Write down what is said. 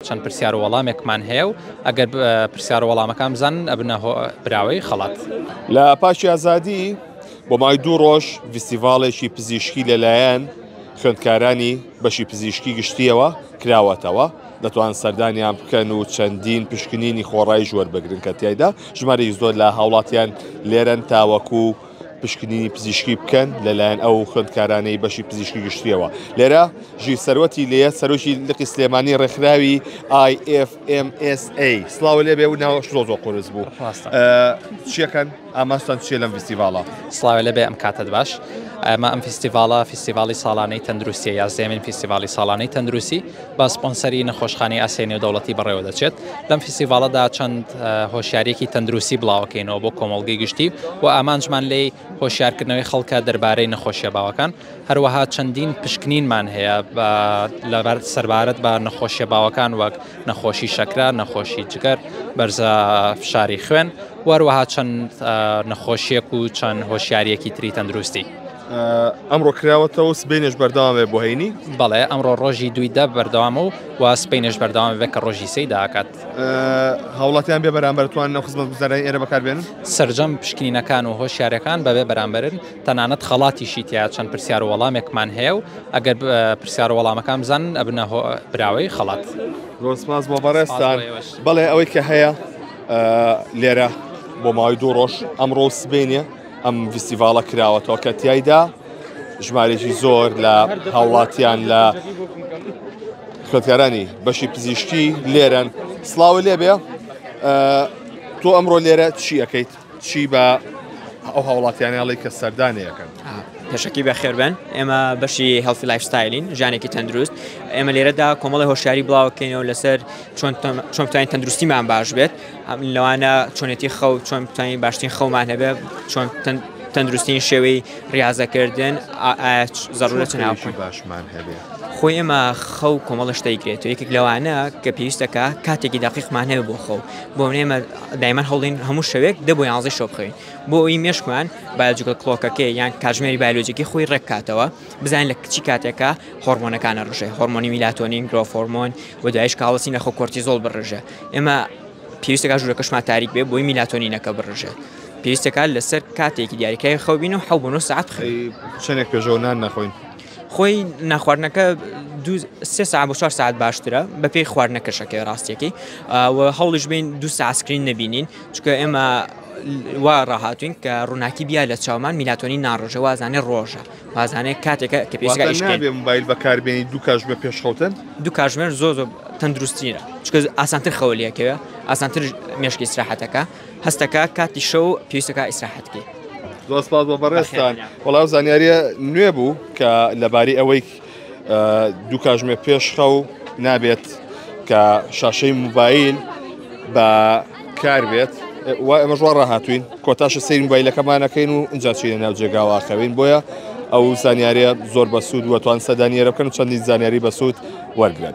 چەند پرسیار و وەڵامێکمان هەیە و ئەگەر پرسیار و وەڵامەکان بزانن ئەبنە براوەی خەڵات. لە پاشی ئازادی بۆ مای 2 ڕۆژ فیستیڤاڵێکی پزیشکی لەلایەن خوێندکارانی بەشی پزیشکی گشتیەوە کراوەتەوە، دەتوان سەردانیان بکەن و چەندین پشکنینی خۆڕایی ژوەربگرن کە تایدا ژمارەی زۆر لە هاوڵاتیان لێرەن تاوەکو پشکنینی پزیشکی بکەن لەلایەن ئەو خوێندکارانەی بەشی پزیشکی گشتیەوە. لێرە ژیر سەرۆتی لێ سەرۆکی لقی سلێمانی ڕێکخراوی IFMSA سڵاو لێ بێ و ناوە شۆزۆ قورس بوو. چیەکەن ئاماستان چێ لەم فیستیڤاڵە؟ سڵاو لێ بێ ئەم کاتت باش. ئەمە ئەم فیستیڤاڵی ساڵانەی تەندروستیە یا زێمین فیستیڤاڵی ساڵانەی تەندروستی بە سپۆنسەری نەخۆشخانەی ئاسیای نێودەوڵەتی بەڕێوە دەچێت. لەم فیستیڤاڵەدا چەند هۆشیارێکی تەندروستی بڵاوەکەینەوە بۆ کۆمەڵگەی گشتی و ئامانجمان لێی هۆشیارکردنەوەی خەڵکە دەربارەی نەخۆشیە باوەکان. هەروەها چەندین پشکنینمان هەیە لەبەر سەربارەت بە نەخۆشیە باوەکان وەک نەخۆشی شەکرا، نەخۆشی جگەر، بەرزە فشاری خوێن، وەروەها چەند نەخۆشیەک و چەند هۆشیاریەکی تری تەندروستی. ئەمڕۆ کراوەتەوە سبەینش بەردەوامێ بۆ هەینی؟ بەڵێ ئەمڕۆ ڕۆژی 2 بەردەوام و سبەینش بەردەوام بێت کە ڕۆژی 3 داکات. هاوڵاتیان بێ بەرامبەرتوان نەو خزمەتگوزارانی ئێرە بەکاربێنن؟ سەرجەم پشکنینەکان و هۆشیارەکان بەبێ بەرامبەرن، تەنانەت خەڵاتیشی تیا چەند پرسیار و وەڵامێکمان هەیە و ئەگەر پرسیار و وەڵامەکان بزانن ئەبنە براوەی خەڵات. ڕۆسپاس بۆ بەڕێستان. بەڵێ ئەوەی کە هەیە لێرە بۆ ماوەی 2 ڕۆژ ئەمڕۆ سبەینە ئەم فیستیڤاڵە کراوەتەوە کە تایدا ژمارێکی زۆر لە هاوڵاتیان لە خوێندکارانی بەشی پزیشکی لێرەن. سڵاو لێ بێ تۆ ئەمڕۆ لێرە چی ئەەکەیت؟ چی بە ئەو هاوڵاتیانیاڵی کە سەردانەیەکەن؟ پێشەکی بەخێربن، ئێمە بەشی هێڵفی لایفستایلین، ژانێکی تەندروست. ئێمە لێرەدا کۆمەڵی هۆشیاری بڵاوەکەینەوە لەسەر چۆن بتوانین تەندروستیمان باش بێت، لەوانە چۆنێتی خەو، چۆن بتوانین باشترین خەومان هەبێ، چۆن تەندروستین شێوەی ریاضەکردن زەڕورەت ناوکن باشمان هەبێ. خۆی ئێمە خەو کۆمەڵ شتەیگرێتەوە. یەکێک لەوانە کە پێویستەکە کاتێکی دقیقمان هەبێ بۆ خەو، بۆ ئێمە دایمان هەوڵین هەموو شەوێک 10 بۆ 11 شەو بخەوین بۆ ئەوی مێشکمان بایۆلۆجیکەل کلۆکەکەی یان کاتژمێری بایۆلۆجیکی خۆی ڕێککاتەوە، بزانین لە کچی کاتێکە هۆرمۆنەکانە ڕژێ، هۆرمۆنی میلاتۆنین، گرۆف هۆرمۆن و دوایش کاڵەسی نەخۆ کۆرتیزۆل بڕژێ. ئێمە پێویستەکە ژوورەکەشمان تاریک بێ بۆی میلاتۆنینەکە بڕژێ. پێویستەکە لەسەر کاتێکی دیاریکاری خەوبین و 7 بۆ 9 ساعت بخەین. چەندێک پێشەوە نان نەخۆین؟ خۆی ناخواردنەکە 3 ساعت بۆ 4 ساعت باشترە بە پێی خواردنەکەشەکە ڕاستیەکەی و هەوڵش بین 2 ساعت سکرین نەبینین، چونکە ئێمە وا ڕاهاتوین کە ڕووناکی بیا لە چاومان میلاتۆنین ناڕۆژە، وازانێ ڕۆژە، وازانێ کاتێکە کە پێویستە ئیشکەین. نابێ موبایل بەکاربێنی 2 کاتژمێر پێش خەوتن؟ 2 کاتژمێر زۆر تەندروستیرە، چونکە ئاسانتر خەولیەکەوە، ئاسانتر مێشکی ئیسراحەتەکە، هەستەکە کاتی شەو پێویستەکە ئیسراحەتکەی. دۆسپاس بۆ بەڕێستان. وەڵاو زانیاریە نوێ بوو کە لەباری ئەوەی 2 کاتژمێر پێش خەو نابێت کە شاشەی موبایل بە کار بێت. ئەمە ژوار ڕاهاتوین کۆتاشە سەیری موبایلەکەمانەکەین و اینجا چینە ناو جێگاواخەوین، بۆیە ئەو زانیاریە زۆر بەسوود وەتوان سەدانیێرە بکەن و چەندین زانیاری بەسوود وەرگرن.